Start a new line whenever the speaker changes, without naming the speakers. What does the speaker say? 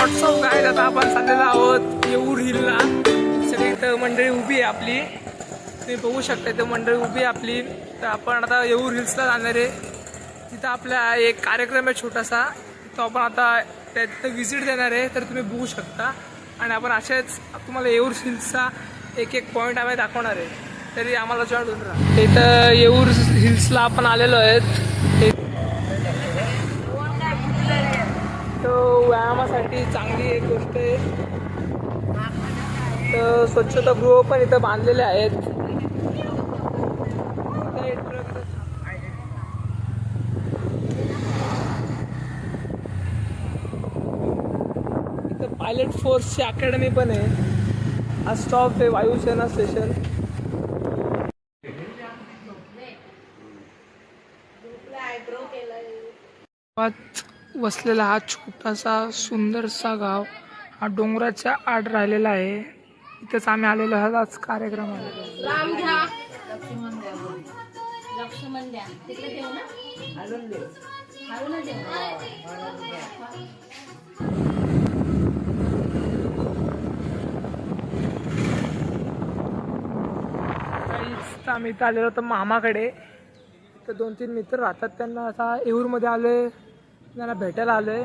WhatsApp guide. आता आपण चाललेलो आहोत येऊर हिलला. सगळी इथं मंडळी उभी आहे आपली, तुम्ही बघू शकता इथं मंडळी उभी आहे आपली. तर आपण आता येऊर हिल्सला जाणार आहे. तिथं आपला एक कार्यक्रम आहे छोटासा, तो आपण आता तिथं व्हिजिट देणार आहे. तर तुम्ही बघू शकता. आणि आपण असेच तुम्हाला येऊर हिल्सचा एक एक पॉईंट आम्ही दाखवणार आहे. तरी आम्हाला जॉईन होऊन राहा. इथं येऊर हिल्सला आपण आलेलो आहेत. तो व्यायामासाठी चांगली एक गोष्ट आहे. तर स्वच्छतागृह पण इथं बांधलेले आहेत. इथं पायलट फोर्सची अकॅडमी पण आहे. हा स्टॉप आहे वायुसेना स्टेशन. वसलेला हा छोटासा सुंदरसा गाव हा डोंगराच्या आड राहिलेला आहे. इथंच आम्ही आलेलो आहोत आज कार्यक्रमाला. आम्ही इथं आलेलो होतो मामाकडे. तर 2-3 मित्र राहतात, त्यांना आता येऊरमध्ये आलोय, त्यांना भेटायला आलोय.